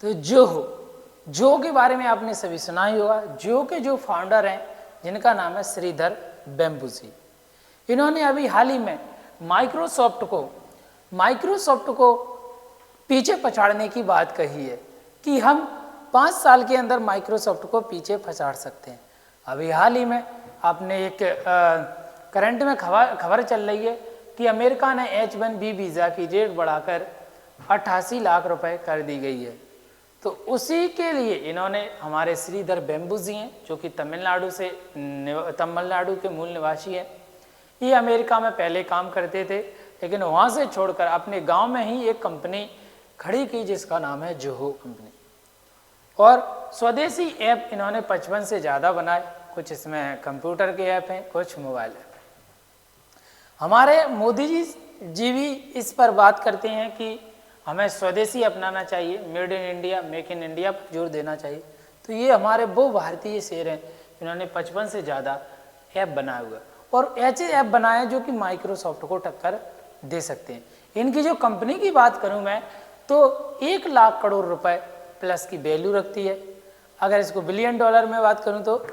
तो जो के बारे में आपने सभी सुना ही होगा। जो के जो फाउंडर हैं जिनका नाम है श्रीधर बेम्बुजी, इन्होंने अभी हाल ही में माइक्रोसॉफ्ट को पीछे पछाड़ने की बात कही है कि हम 5 साल के अंदर माइक्रोसॉफ्ट को पीछे पछाड़ सकते हैं। अभी हाल ही में आपने एक करंट में खबर चल रही है कि अमेरिका ने H1B वीज़ा की डेट बढ़ाकर 88 लाख रुपए कर दी गई है। तो उसी के लिए इन्होंने, हमारे श्रीधर बेम्बुजी हैं जो कि तमिलनाडु के मूल निवासी हैं, ये अमेरिका में पहले काम करते थे लेकिन वहाँ से छोड़कर अपने गांव में ही एक कंपनी खड़ी की जिसका नाम है जोहो कंपनी। और स्वदेशी ऐप इन्होंने 55 से ज़्यादा बनाए, कुछ इसमें कंप्यूटर के ऐप हैं, कुछ मोबाइल ऐप। हमारे मोदी जी भी इस पर बात करते हैं कि हमें स्वदेशी अपनाना चाहिए, made in India, make in India पर जोर देना चाहिए। तो ये हमारे वो भारतीय शेर हैं जिन्होंने 55 से ज़्यादा ऐप बनाए हुए और ऐसे ऐप बनाए जो कि माइक्रोसॉफ्ट को टक्कर दे सकते हैं। इनकी जो कंपनी की बात करूं मैं तो 1 लाख करोड़ रुपए प्लस की वैल्यू रखती है। अगर इसको बिलियन डॉलर में बात करूं तो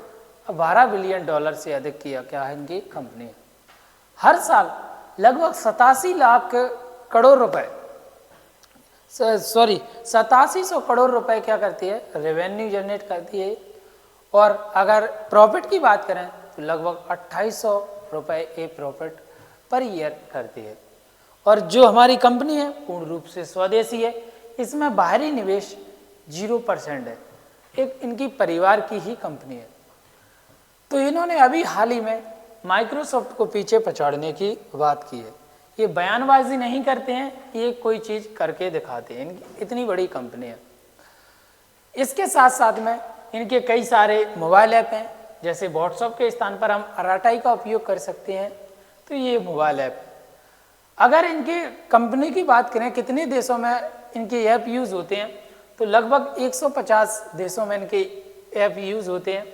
12 बिलियन डॉलर से अधिक की क्या है इनकी कंपनी है। हर साल लगभग 87 लाख करोड़ रुपए 8700 करोड़ रुपए क्या करती है, रेवेन्यू जनरेट करती है। और अगर प्रॉफिट की बात करें तो लगभग 2800 रुपए ए प्रॉफिट पर ईयर करती है। और जो हमारी कंपनी है पूर्ण रूप से स्वदेशी है, इसमें बाहरी निवेश 0% है, एक इनकी परिवार की ही कंपनी है। तो इन्होंने अभी हाल ही में माइक्रोसॉफ्ट को पीछे पछाड़ने की बात की है। ये बयानबाजी नहीं करते हैं, ये कोई चीज़ करके दिखाते हैं। इनकी इतनी बड़ी कंपनी है। इसके साथ साथ में इनके कई सारे मोबाइल ऐप हैं, जैसे व्हाट्सएप के स्थान पर हम अराटाई का उपयोग कर सकते हैं, तो ये मोबाइल ऐप। अगर इनकी कंपनी की बात करें कितने देशों में इनके ऐप यूज़ होते हैं तो लगभग 150 देशों में इनके ऐप यूज़ होते हैं।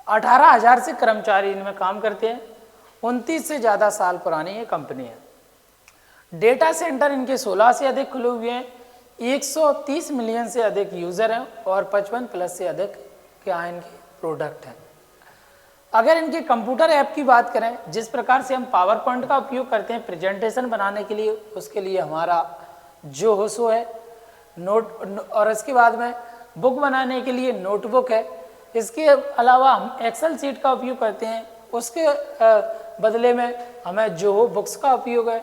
18,000 से कर्मचारी इनमें काम करते हैं। 29 से ज़्यादा साल पुरानी ये कंपनी है। डेटा सेंटर इनके 16 से अधिक खुले हुए हैं। 130 मिलियन से अधिक यूज़र हैं और 55 प्लस से अधिक क्या इनके प्रोडक्ट हैं। अगर इनके कंप्यूटर ऐप की बात करें, जिस प्रकार से हम पावर पॉइंट का उपयोग करते हैं प्रेजेंटेशन बनाने के लिए, उसके लिए हमारा जो होसो है नोट, और इसके बाद में बुक बनाने के लिए नोटबुक है। इसके अलावा हम एक्सेल सीट का उपयोग करते हैं, उसके बदले में हमें जोहो बुक्स का उपयोग है।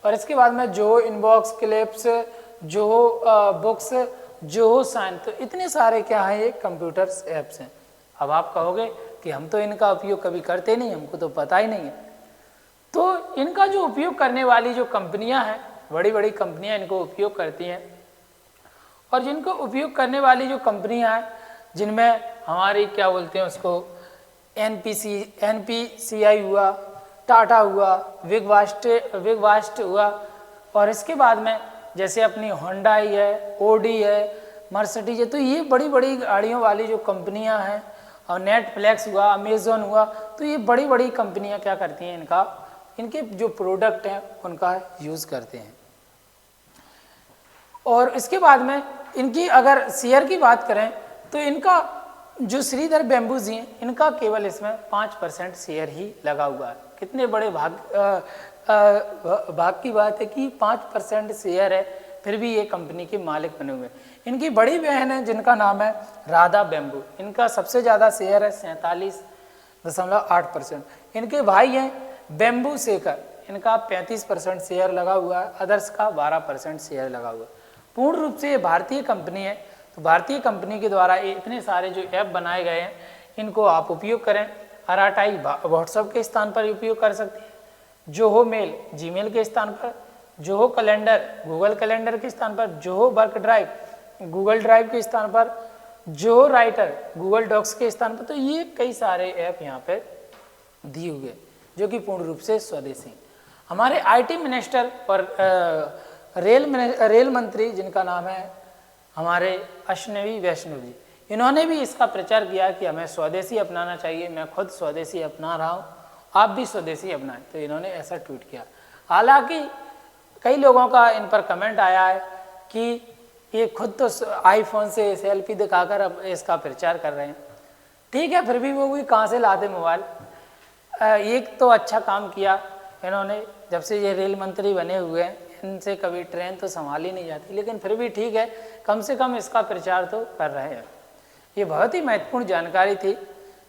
और इसके बाद में Zoho inbox, clips, Zoho books, Zoho sign, तो इतने सारे क्या है ये कंप्यूटर्स ऐप्स हैं। अब आप कहोगे कि हम तो इनका उपयोग कभी करते नहीं, हमको तो पता ही नहीं है। तो इनका जो उपयोग करने वाली जो कंपनियां हैं, बड़ी बड़ी कंपनियां इनको उपयोग करती हैं। और जिनको उपयोग करने वाली जो कंपनियां हैं, जिनमें हमारी क्या बोलते हैं उसको, NPCI हुआ, टाटा हुआ, विगवास्ट हुआ, और इसके बाद में जैसे अपनी होंडाई है, ओडी है, मर्सिडीज है। तो ये बड़ी बड़ी गाड़ियों वाली जो कंपनियां हैं, और नेटफ्लिक्स हुआ, अमेजोन हुआ, तो ये बड़ी बड़ी कंपनियां क्या करती हैं, इनके जो प्रोडक्ट हैं उनका यूज़ करते हैं। और इसके बाद में इनकी अगर शेयर की बात करें तो इनका जो श्रीधर बेम्बुजी हैं, इनका केवल इसमें 5% शेयर ही लगा हुआ है। कितने बड़े भाग की बात है कि 5% शेयर है, फिर भी ये कंपनी के मालिक बने हुए हैं। इनकी बड़ी बहन है जिनका नाम है राधा बेम्बू, इनका सबसे ज़्यादा शेयर है 47.8%। इनके भाई हैं बेम्बू शेखर, इनका 35% शेयर लगा हुआ है, अदर्स का 12% शेयर लगा हुआ है। पूर्ण रूप से ये भारतीय कंपनी है। तो भारतीय कंपनी के द्वारा इतने सारे जो ऐप बनाए गए हैं, इनको आप उपयोग करें। अराटाई व्हाट्सएप के स्थान पर उपयोग कर सकते हैं, जोहो मेल जीमेल के स्थान पर, जोहो कैलेंडर गूगल कैलेंडर के स्थान पर, Zoho work drive Google drive के स्थान पर, जोहो राइटर गूगल डॉक्स के स्थान पर। तो ये कई सारे ऐप यहाँ पे दिए हुए जो कि पूर्ण रूप से स्वदेशी। हमारे IT मिनिस्टर और रेल मंत्री जिनका नाम है हमारे अश्विनी वैष्णव जी, इन्होंने भी इसका प्रचार किया कि हमें स्वदेशी अपनाना चाहिए। मैं खुद स्वदेशी अपना रहा हूँ, आप भी स्वदेशी अपनाएं। तो इन्होंने ऐसा ट्वीट किया। हालांकि कई लोगों का इन पर कमेंट आया है कि ये खुद तो आईफोन से सेल्फी दिखाकर अब इसका प्रचार कर रहे हैं। ठीक है, फिर भी वो भी कहाँ से लाते मोबाइल। एक तो अच्छा काम किया इन्होंने, जब से ये रेल मंत्री बने हुए हैं इनसे कभी ट्रेन तो संभाली नहीं जाती, लेकिन फिर भी ठीक है, कम से कम इसका प्रचार तो कर रहे हैं। ये बहुत ही महत्वपूर्ण जानकारी थी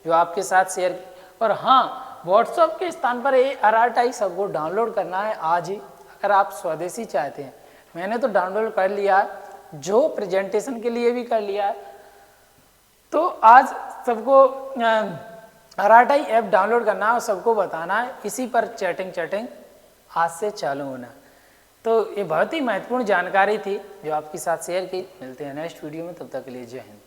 जो आपके साथ शेयर की। और हाँ, व्हाट्सएप के स्थान पर ये RRTI सबको डाउनलोड करना है आज ही, अगर आप स्वदेशी चाहते हैं। मैंने तो डाउनलोड कर लिया है, जो प्रेजेंटेशन के लिए भी कर लिया है। तो आज सबको RRTI ऐप डाउनलोड करना है और सबको बताना है, इसी पर चैटिंग आज से चालू होना। तो ये बहुत ही महत्वपूर्ण जानकारी थी जो आपके साथ शेयर की। मिलते हैं नेक्स्ट वीडियो में, तब तक के लिए जय हिंद।